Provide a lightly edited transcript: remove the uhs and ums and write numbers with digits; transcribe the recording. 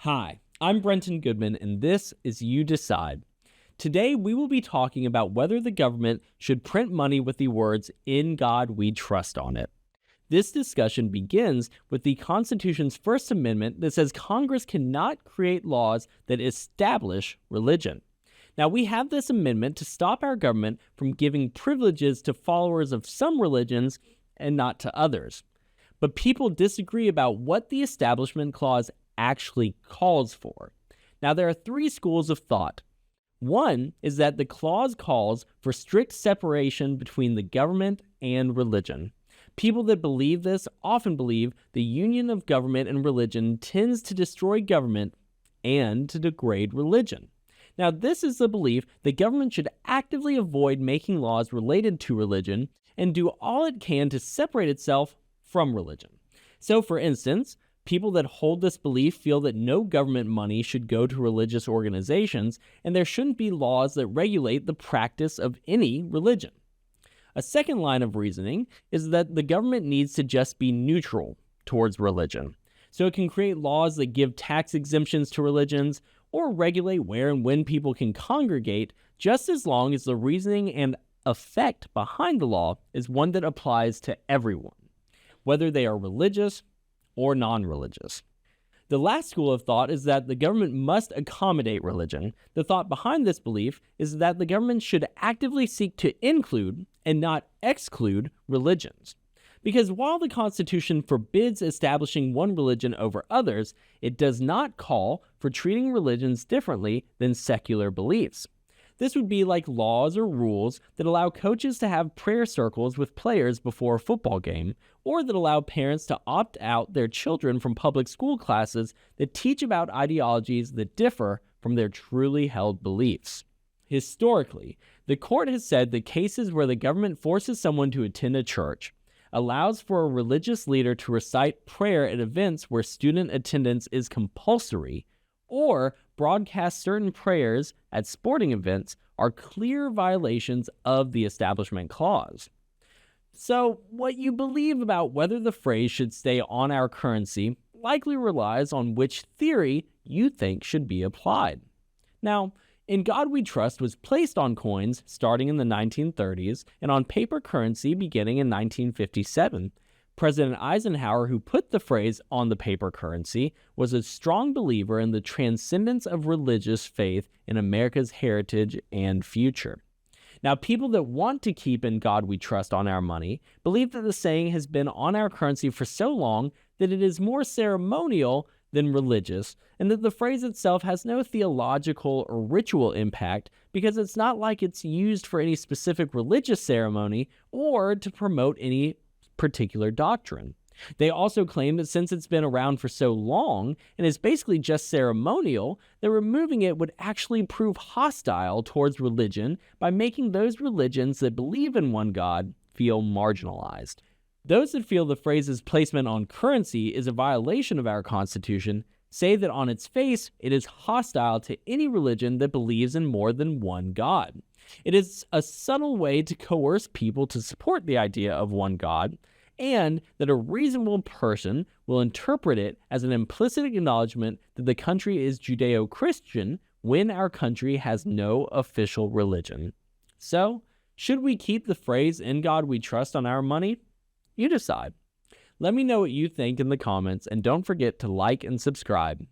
Hi, I'm Brenton Goodman, and this is You Decide. Today, we will be talking about whether the government should print money with the words, "In God We Trust" on it. This discussion begins with the Constitution's First Amendment that says Congress cannot create laws that establish religion. Now, we have this amendment to stop our government from giving privileges to followers of some religions and not to others. But people disagree about what the Establishment Clause actually calls for. Now, there are three schools of thought. One is that the clause calls for strict separation between the government and religion. People that believe this often believe the union of government and religion tends to destroy government and to degrade religion. Now, this is the belief that government should actively avoid making laws related to religion and do all it can to separate itself from religion. So, for instance, people that hold this belief feel that no government money should go to religious organizations, and there shouldn't be laws that regulate the practice of any religion. A second line of reasoning is that the government needs to just be neutral towards religion, so it can create laws that give tax exemptions to religions or regulate where and when people can congregate, just as long as the reasoning and effect behind the law is one that applies to everyone, whether they are religious or non-religious. The last school of thought is that the government must accommodate religion. The thought behind this belief is that the government should actively seek to include and not exclude religions. Because while the Constitution forbids establishing one religion over others, it does not call for treating religions differently than secular beliefs. This would be like laws or rules that allow coaches to have prayer circles with players before a football game, or that allow parents to opt out their children from public school classes that teach about ideologies that differ from their truly held beliefs. Historically, the court has said that cases where the government forces someone to attend a church, allows for a religious leader to recite prayer at events where student attendance is compulsory, or broadcast certain prayers at sporting events are clear violations of the Establishment Clause. So, what you believe about whether the phrase should stay on our currency likely relies on which theory you think should be applied. Now, "In God We Trust" was placed on coins starting in the 1930s and on paper currency beginning in 1957. President Eisenhower, who put the phrase on the paper currency, was a strong believer in the transcendence of religious faith in America's heritage and future. Now, people that want to keep "In God We Trust" on our money believe that the saying has been on our currency for so long that it is more ceremonial than religious, and that the phrase itself has no theological or ritual impact because it's not like it's used for any specific religious ceremony or to promote any particular doctrine. They also claim that since it's been around for so long and is basically just ceremonial, that removing it would actually prove hostile towards religion by making those religions that believe in one God feel marginalized. Those that feel the phrase's placement on currency is a violation of our Constitution say that on its face it is hostile to any religion that believes in more than one God. It is a subtle way to coerce people to support the idea of one God, and that a reasonable person will interpret it as an implicit acknowledgement that the country is Judeo-Christian when our country has no official religion. So, should we keep the phrase "In God We Trust" on our money? You decide. Let me know what you think in the comments, and don't forget to like and subscribe.